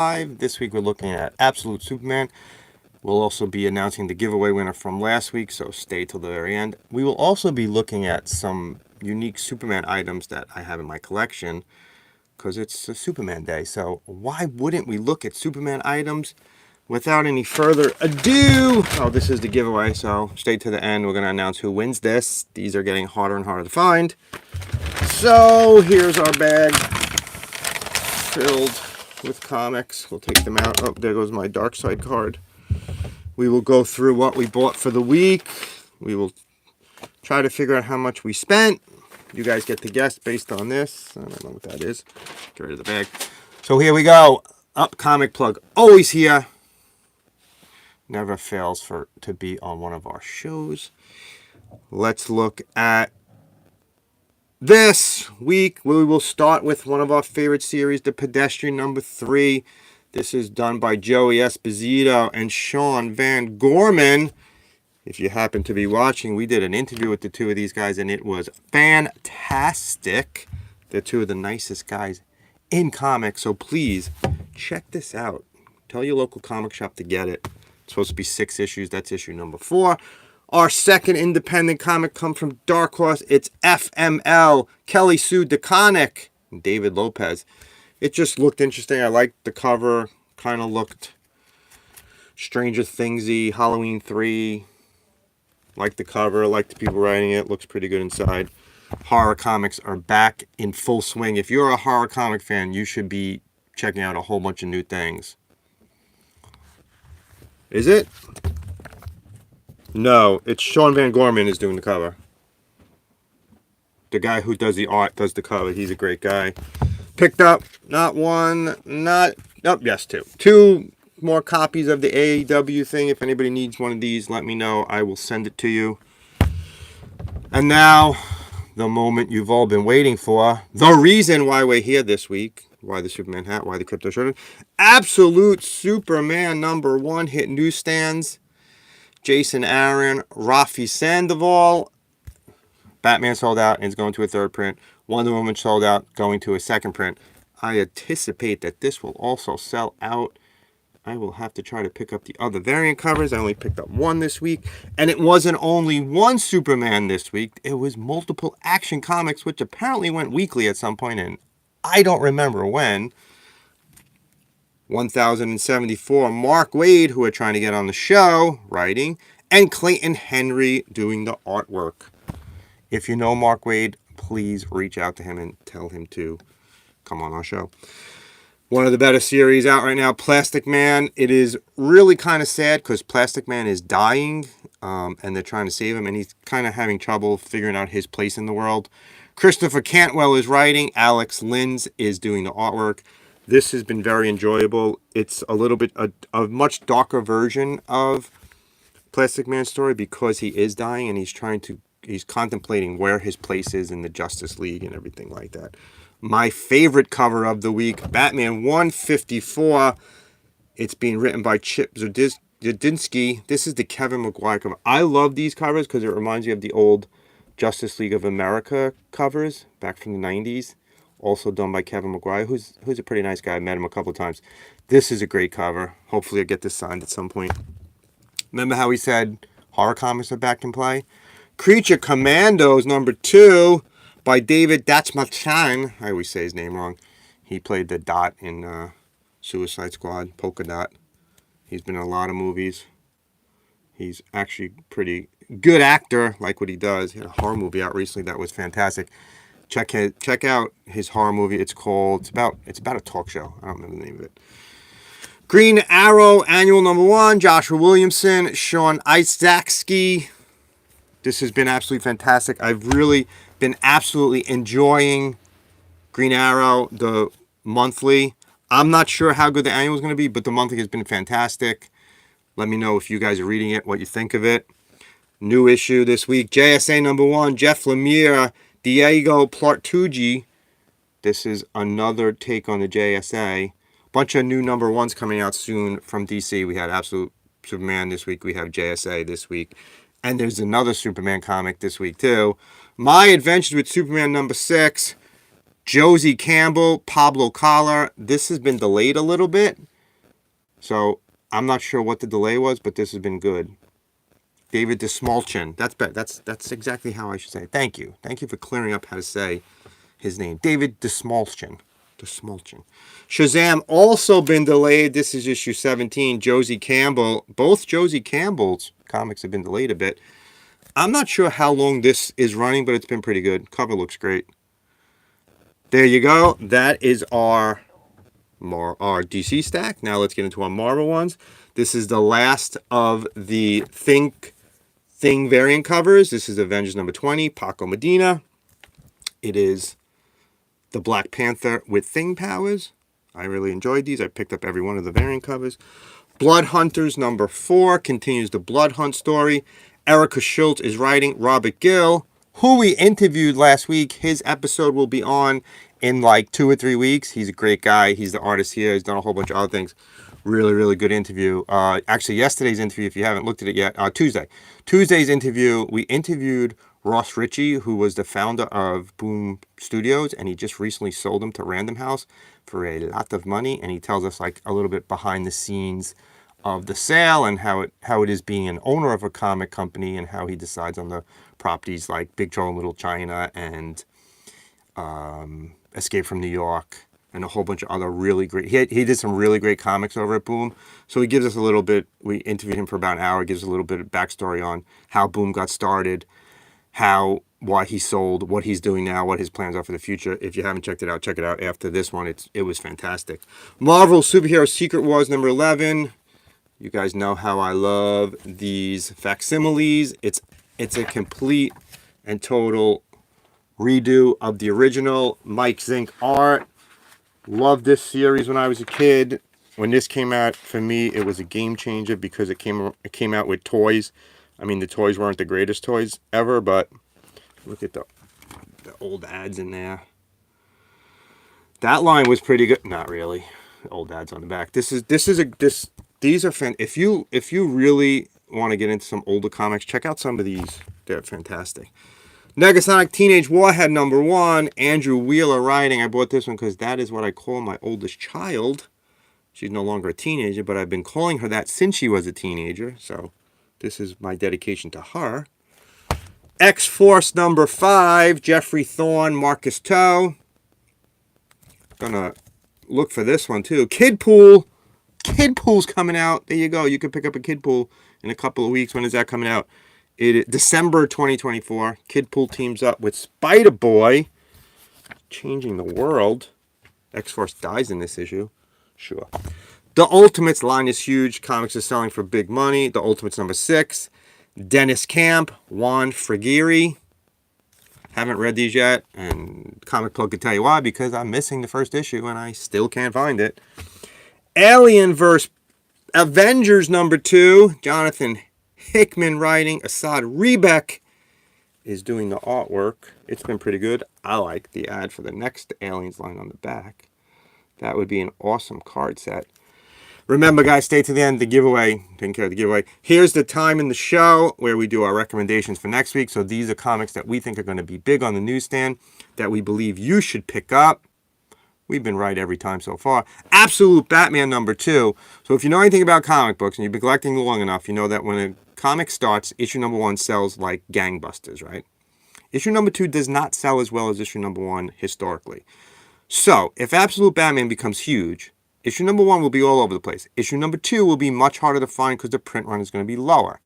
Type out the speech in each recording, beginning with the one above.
This week we're looking at Absolute Superman. We'll also be announcing the giveaway winner from last week, so stay till the very end. We will also be looking at some unique Superman items that I have in my collection because it's a Superman day. So why wouldn't we look at Superman items? Without any further ado, this is the giveaway, so stay to the end. We're going to announce who wins this. These are getting harder and harder to find. So here's our bag filled with comics. We'll take them out. Oh, there goes my Dark Side card. We will go through what we bought for the week. We will try to figure out how much we spent. You guys get to guess based on this. I don't know what that is. Get rid of the bag. So here we go. Up comic plug. Always here. Never fails to be on one of our shows. Let's look at this week. We will start with one of our favorite series, The Pedestrian #3. This is done by Joey Esposito and Sean Van Gorman. If you happen to be watching, we did an interview with the two of these guys, and it was fantastic. They're two of the nicest guys in comics, so please check this out. Tell your local comic shop to get it. It's supposed to be 6 issues. That's issue number 4. Our second independent comic comes from Dark Horse. It's FML, Kelly Sue DeConnick, and David Lopez. It just looked interesting. I liked the cover. Kind of looked Stranger Thingsy, Halloween 3. Liked the cover. Liked the people writing it. Looks pretty good inside. Horror comics are back in full swing. If you're a horror comic fan, you should be checking out a whole bunch of new things. Is it? No, it's Sean Van Gorman is doing the cover. The guy who does the art does the cover. He's a great guy. Picked up two. 2 more copies of the AEW thing. If anybody needs one of these, let me know. I will send it to you. And now, the moment you've all been waiting for. The reason why we're here this week. Why the Superman hat, why the crypto shirt. Absolute Superman #1 hit newsstands. Jason Aaron, Rafi Sandoval. Batman sold out and is going to a 3rd print. Wonder Woman sold out, going to a 2nd print. I anticipate that this will also sell out. I will have to try to pick up the other variant covers. I only picked up 1 this week. And it wasn't only 1 Superman this week. It was multiple Action Comics, which apparently went weekly at some point, and I don't remember when. 1074, Mark Waid, who we're trying to get on the show, writing, and Clayton Henry doing the artwork. If you know Mark Waid, please reach out to him and tell him to come on our show. One of the better series out right now, Plastic Man. It is really kind of sad because Plastic Man is dying, and they're trying to save him, and he's kind of having trouble figuring out his place in the world. Christopher Cantwell is writing. Alex Linz is doing the artwork. This has been very enjoyable. It's a little bit a much darker version of Plastic Man's story because he is dying and he's contemplating where his place is in the Justice League and everything like that. My favorite cover of the week, Batman 154. It's being written by Chip Zdarsky. This is the Kevin Maguire cover. I love these covers because it reminds me of the old Justice League of America covers back from the 90s. Also done by Kevin Maguire, who's a pretty nice guy. I met him a couple of times. This is a great cover. Hopefully I'll get this signed at some point. Remember how he said horror comics are back in play? Creature Commandos #2 by David Datsmachan. I always say his name wrong. He played the Dot in Suicide Squad, Polka Dot. He's been in a lot of movies. He's actually pretty good actor, like what he does. He had a horror movie out recently that was fantastic. Check out his horror movie. It's about a talk show. I don't remember the name of it. Green Arrow Annual #1, Joshua Williamson, Sean Isaacski. This has been absolutely fantastic. I've really been absolutely enjoying Green Arrow, the monthly. I'm not sure how good the annual is going to be, but the monthly has been fantastic. Let me know if you guys are reading it, what you think of it. New issue this week, JSA #1, Jeff Lemire, Diego Plattucci. This is another take on the JSA. Bunch of new #1s coming out soon from DC. We had Absolute Superman this week. We have JSA this week. And there's another Superman comic this week too. My Adventures with Superman #6. Josie Campbell, Pablo Collar. This has been delayed a little bit. So I'm not sure what the delay was, but this has been good. David Desmalchin. That's exactly how I should say it. Thank you. Thank you for clearing up how to say his name. David Desmalchin. Desmalchin. Shazam also been delayed. This is issue 17. Josie Campbell. Both Josie Campbell's comics have been delayed a bit. I'm not sure how long this is running, but it's been pretty good. Cover looks great. There you go. That is our DC stack. Now let's get into our Marvel ones. This is the last of the Thing variant covers. This is Avengers number 20, Paco Medina. It is the Black Panther with Thing powers. I really enjoyed these. I picked up every one of the variant covers. Blood Hunters number 4 continues the Blood Hunt story. Erica Schultz is writing. Robert Gill, who we interviewed last week, his episode will be on in like 2 or 3 weeks. He's a great guy. He's the artist here. He's done a whole bunch of other things. Really, really good interview. Actually, yesterday's interview, if you haven't looked at it yet, Tuesday's interview, we interviewed Ross Ritchie, who was the founder of Boom Studios, and he just recently sold them to Random House for a lot of money. And he tells us like a little bit behind the scenes of the sale and how it is being an owner of a comic company and how he decides on the properties like Big Trouble in Little China and Escape from New York and a whole bunch of other really great. He did some really great comics over at Boom. So he gives us a little bit. We interviewed him for about an hour. Gives a little bit of backstory on how Boom got started, why he sold, what he's doing now, what his plans are for the future. If you haven't checked it out, check it out after this one. It was fantastic. Marvel Superhero Secret Wars number 11. You guys know how I love these facsimiles. It's a complete and total redo of the original. Mike Zink art. Loved this series when I was a kid. When this came out, for me, it was a game changer because it came out with toys. I mean, the toys weren't the greatest toys ever, but look at the old ads in there. That line was pretty good. Not really. Old ads on the back. These are fan. If you really want to get into some older comics, check out some of these. They're fantastic. Negasonic Teenage Warhead number 1. Andrew Wheeler writing. I bought this one because that is what I call my oldest child. She's no longer a teenager, but I've been calling her that since she was a teenager. So this is my dedication to her. X-Force number 5. Jeffrey Thorne, Marcus Toe. Gonna look for this one too. Kidpool. Kidpool's coming out. There you go. You can pick up a Kidpool in a couple of weeks. When is that coming out? December 2024. Kidpool teams up with Spider-Boy. Changing the world. X-Force dies in this issue. Sure. The Ultimates line is huge. Comics are selling for big money. The Ultimates number 6. Dennis Camp. Juan Frigeri. Haven't read these yet. And Comic Plug can tell you why. Because I'm missing the first issue and I still can't find it. Alien vs. Avengers number 2. Jonathan Hickman writing. Assad Rebeck is doing the artwork. It's been pretty good. I like the ad for the next Aliens line on the back. That would be an awesome card set. Remember, guys, stay to the end. The giveaway. Didn't care the giveaway. Here's the time in the show where we do our recommendations for next week. So these are comics that we think are going to be big on the newsstand that we believe you should pick up. We've been right every time so far. Absolute Batman number 2. So if you know anything about comic books and you've been collecting long enough, you know that when a comic starts, issue number 1 sells like gangbusters, right? Issue number 2 does not sell as well as issue number 1 historically. So if Absolute Batman becomes huge, issue number 1 will be all over the place. Issue number 2 will be much harder to find because the print run is going to be lower.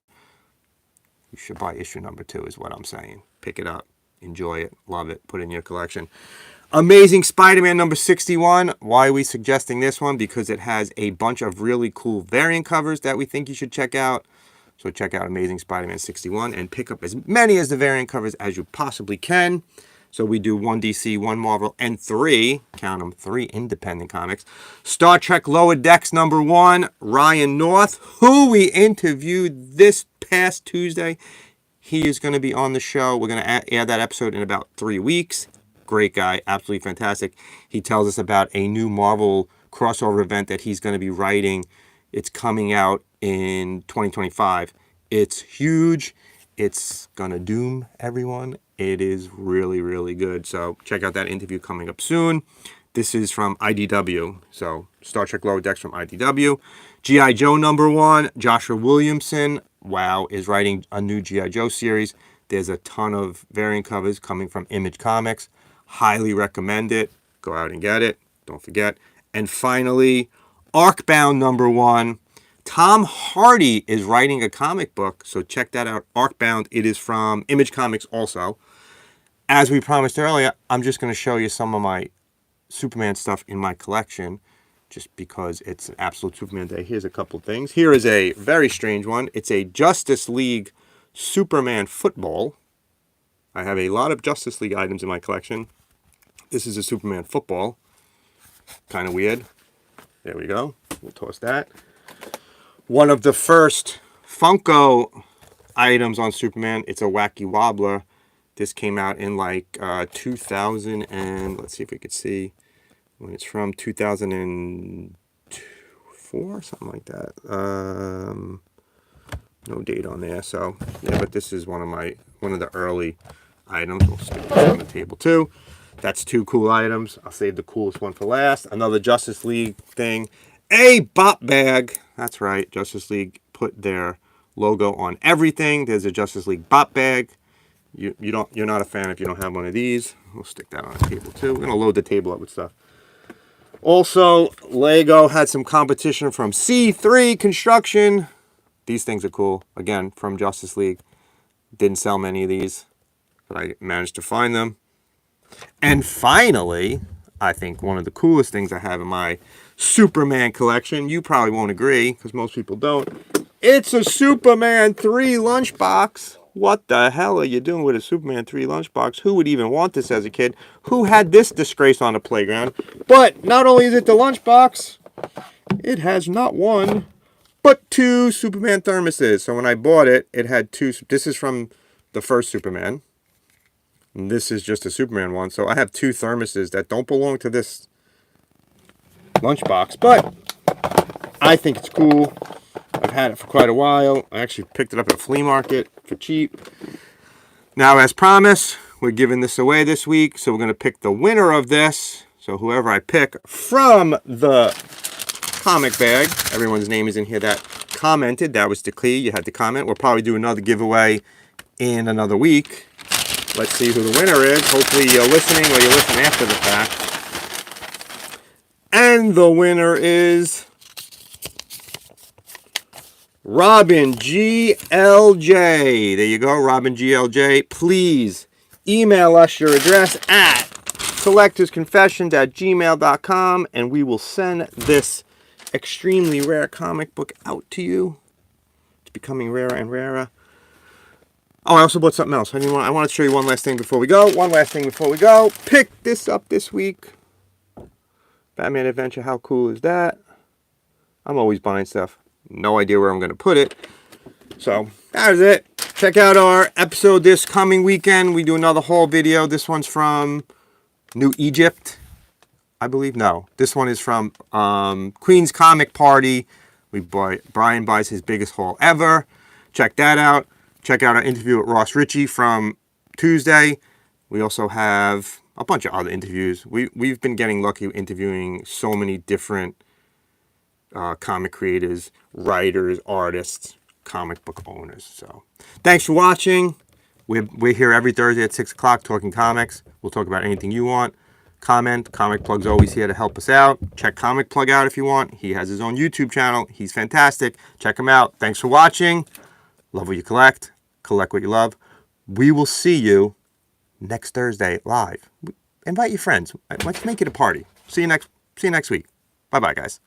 You should buy issue number 2 is what I'm saying. Pick it up. Enjoy it. Love it. Put it in your collection. Amazing Spider-Man number 61. Why are we suggesting this one? Because it has a bunch of really cool variant covers that we think you should check out. So check out Amazing Spider-Man 61 and pick up as many as the variant covers as you possibly can. So we do 1 DC, 1 Marvel, and 3, count them, 3 independent comics. Star Trek Lower Decks number 1, Ryan North, who we interviewed this past Tuesday. He is going to be on the show. We're going to add that episode in about 3 weeks. Great guy, absolutely fantastic. He tells us about a new Marvel crossover event that he's going to be writing. It's coming out in 2025. It's huge. It's going to doom everyone. It is really, really good. So check out that interview coming up soon. This is from IDW. So Star Trek Lower Decks from IDW. G.I. Joe #1. Joshua Williamson, wow, is writing a new G.I. Joe series. There's a ton of variant covers coming from Image Comics. Highly recommend it. Go out and get it. Don't forget. And finally, Arcbound #1. Tom Hardy is writing a comic book, so check that out. Arcbound. It is from Image Comics also. As we promised earlier, I'm just going to show you some of my Superman stuff in my collection, just because it's an absolute Superman day. Here's a couple things. Here is a very strange one. It's a Justice League Superman football. I have a lot of Justice League items in my collection. This is a Superman football. Kind of weird. There we go. We'll toss that. One of the first Funko items on Superman. It's a Wacky Wobbler. This came out in like 2000 and let's see if we could see when it's from, 2004, something like that. No date on there. So yeah, but this is one of the early items. We'll stick this on the table too. That's 2 cool items. I'll save the coolest one for last. Another Justice League thing. A bop bag. That's right. Justice League put their logo on everything. There's a Justice League bop bag. You're not a fan if you don't have one of these. We'll stick that on the table too. We're gonna load the table up with stuff. Also, Lego had some competition from C3 Construction. These things are cool. Again, from Justice League. Didn't sell many of these, but I managed to find them. And finally, I think one of the coolest things I have in my Superman collection, you probably won't agree because most people don't. It's a Superman 3 lunchbox. What the hell are you doing with a Superman 3 lunchbox? Who would even want this as a kid? Who had this disgrace on the playground? But not only is it the lunchbox, it has not 1, but 2 Superman thermoses. So when I bought it, it had 2. This is from the first Superman. And this is just a Superman one. So I have 2 thermoses that don't belong to this lunchbox. But I think it's cool. I've had it for quite a while. I actually picked it up at a flea market for cheap. Now, as promised, we're giving this away this week. So we're going to pick the winner of this. So whoever I pick from the comic bag, everyone's name is in here that commented. That was the key. You had to comment. We'll probably do another giveaway in another week. Let's see who the winner is. Hopefully you're listening or you listen after the fact. And the winner is Robin GLJ. There you go, Robin GLJ. Please email us your address at collectorsconfessions@gmail.com and we will send this extremely rare comic book out to you. It's becoming rarer and rarer. Oh, I also bought something else. I want to show you one last thing before we go. Pick this up this week. Batman Adventure. How cool is that? I'm always buying stuff. No idea where I'm going to put it. So, that is it. Check out our episode this coming weekend. We do another haul video. This one's from New Egypt, I believe. No, this one is from Queen's Comic Party. Brian buys his biggest haul ever. Check that out. Check out our interview with Ross Ritchie from Tuesday. We also have a bunch of other interviews. We've been getting lucky interviewing so many different comic creators, writers, artists, comic book owners. So thanks for watching. We're here every Thursday at 6 o'clock talking comics. We'll talk about anything you want. Comment. Comic Plug's always here to help us out. Check Comic Plug out if you want. He has his own YouTube channel. He's fantastic. Check him out. Thanks for watching. Love what you collect. Collect what you love. We will see you next Thursday live. Invite your friends. Let's make it a party. See you next week. Bye-bye, guys.